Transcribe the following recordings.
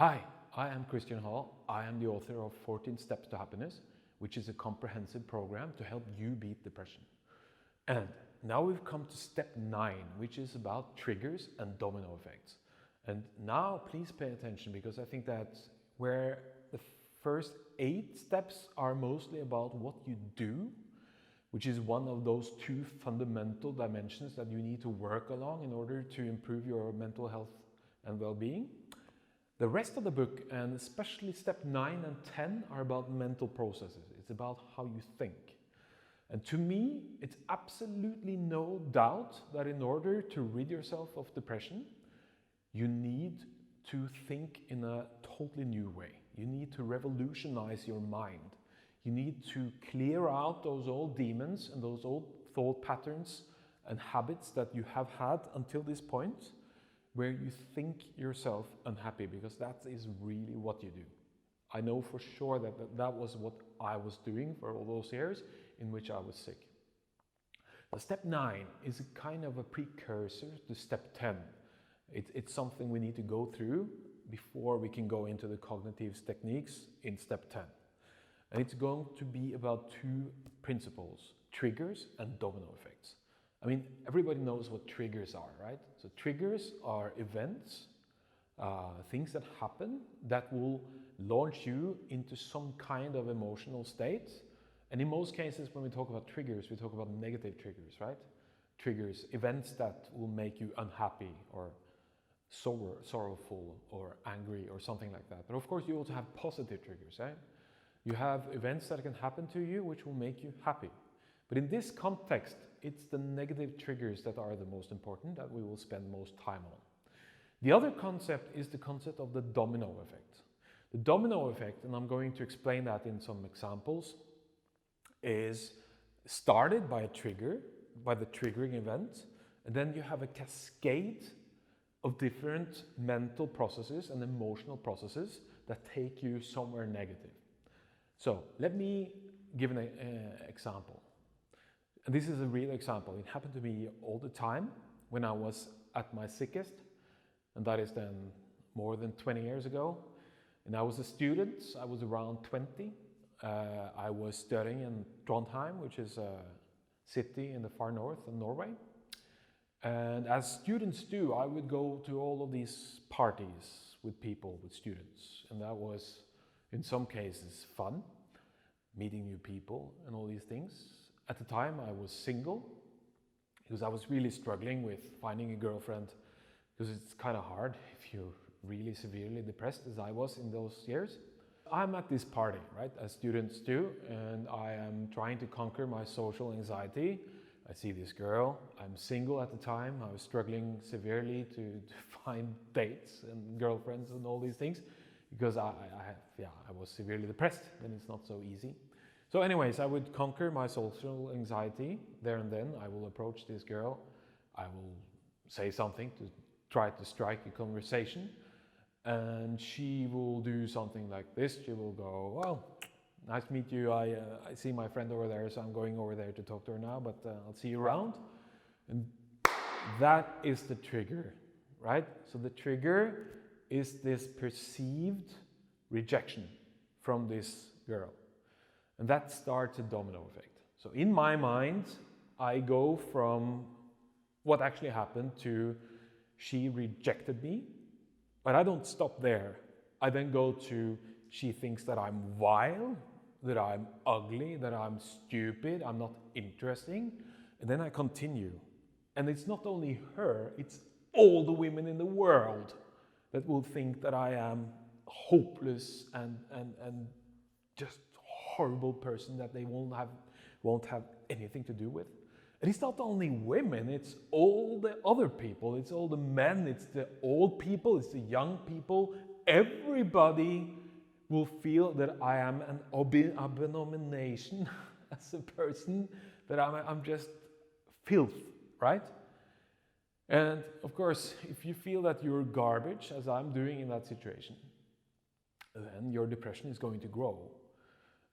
Hi, I am Christian Hall. I am the author of 14 Steps to Happiness, which is a comprehensive program to help you beat depression. And now we've come to step 9, which is about triggers and domino effects. And now please pay attention, because I think that where the first 8 steps are mostly about what you do, which is one of those 2 fundamental dimensions that you need to work along in order to improve your mental health and well-being. The rest of the book, and especially step 9 and 10, are about mental processes. It's about how you think. And to me, it's absolutely no doubt that in order to rid yourself of depression, you need to think in a totally new way. You need to revolutionize your mind. You need to clear out those old demons and those old thought patterns and habits that you have had until this point, where you think yourself unhappy, because that is really what you do. I know for sure that was what I was doing for all those years in which I was sick. Now, step 9 is a kind of a precursor to step 10. It's something we need to go through before we can go into the cognitive techniques in step 10. And it's going to be about 2 principles: triggers and domino effects. I mean, everybody knows what triggers are, right? So triggers are events, things that happen that will launch you into some kind of emotional state. And in most cases, when we talk about triggers, we talk about negative triggers, right? Triggers, events that will make you unhappy or sorrowful or angry or something like that. But of course, you also have positive triggers, right? You have events that can happen to you which will make you happy. But in this context, it's the negative triggers that are the most important, that we will spend most time on. The other concept is the concept of the domino effect. The domino effect, and I'm going to explain that in some examples, is started by a trigger, by the triggering event, and then you have a cascade of different mental processes and emotional processes that take you somewhere negative. So let me give an example. And this is a real example. It happened to me all the time when I was at my sickest, and that is then more than 20 years ago. And I was a student. I was around 20. I was studying in Trondheim, which is a city in the far north of Norway. And as students do, I would go to all of these parties with people, with students. And that was, in some cases, fun, meeting new people and all these things. At the time, I was single, because I was really struggling with finding a girlfriend, because it's kind of hard if you're really severely depressed, as I was in those years. I'm at this party, right, as students do, and I am trying to conquer my social anxiety. I see this girl. I'm single at the time. I was struggling severely to find dates and girlfriends and all these things, because I was severely depressed, and it's not so easy. So anyways, I would conquer my social anxiety there and then. I will approach this girl. I will say something to try to strike a conversation. And she will do something like this. She will go, "Well, nice to meet you. I see my friend over there, so I'm going over there to talk to her now, but I'll see you around." And that is the trigger, right? So the trigger is this perceived rejection from this girl. And that starts a domino effect. So in my mind, I go from what actually happened to she rejected me, but I don't stop there. I then go to she thinks that I'm vile, that I'm ugly, that I'm stupid, I'm not interesting. And then I continue. And it's not only her, it's all the women in the world that will think that I am hopeless and just horrible person that they won't have anything to do with. And it's not only women, it's all the other people. It's all the men, it's the old people, it's the young people. Everybody will feel that I am an abomination as a person, that I'm just filth, right? And of course, if you feel that you're garbage, as I'm doing in that situation, then your depression is going to grow.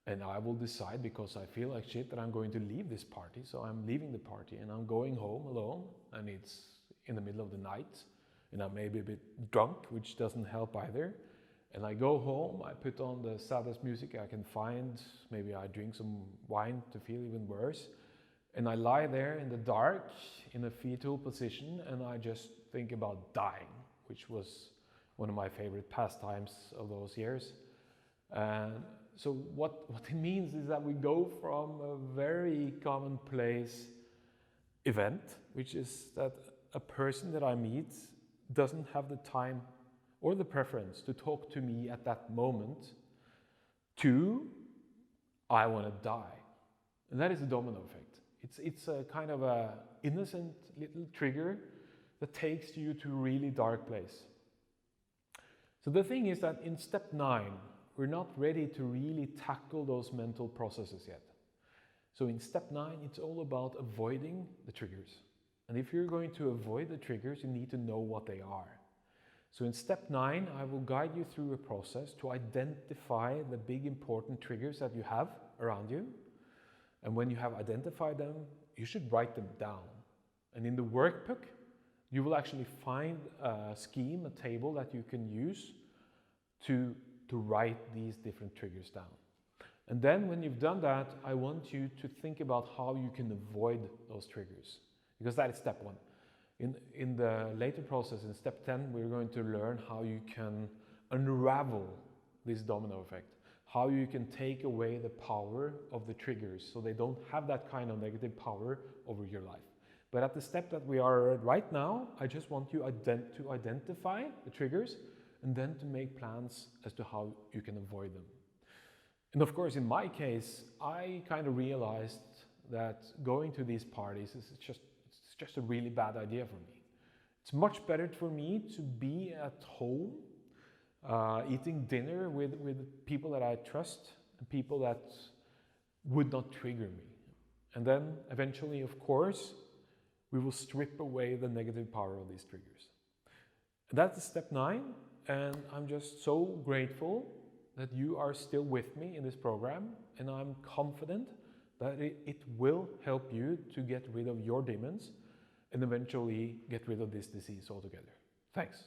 And I will decide, because I feel like shit, that I'm going to leave this party. So I'm leaving the party and I'm going home alone, and it's in the middle of the night, and I may be a bit drunk, which doesn't help either. And I go home, I put on the saddest music I can find, maybe I drink some wine to feel even worse, and I lie there in the dark in a fetal position and I just think about dying, which was one of my favorite pastimes of those years. And so what it means is that we go from a very commonplace event, which is that a person that I meet doesn't have the time or the preference to talk to me at that moment, to I want to die. And that is the domino effect. It's a kind of a innocent little trigger that takes you to a really dark place. So the thing is that in step 9, we're not ready to really tackle those mental processes yet. So in step 9, it's all about avoiding the triggers. And if you're going to avoid the triggers, you need to know what they are. So in step 9, I will guide you through a process to identify the big important triggers that you have around you. And when you have identified them, you should write them down. And in the workbook, you will actually find a scheme, a table that you can use to write these different triggers down. And then when you've done that, I want you to think about how you can avoid those triggers, because that is step 1. In the later process, in step 10, we're going to learn how you can unravel this domino effect, how you can take away the power of the triggers so they don't have that kind of negative power over your life. But at the step that we are at right now, I just want you to identify the triggers and then to make plans as to how you can avoid them. And of course, in my case, I kind of realized that going to these parties is just a really bad idea for me. It's much better for me to be at home, eating dinner with people that I trust and people that would not trigger me. And then eventually, of course, we will strip away the negative power of these triggers. And that's step 9, and I'm just so grateful that you are still with me in this program, and I'm confident that it will help you to get rid of your demons and eventually get rid of this disease altogether. Thanks.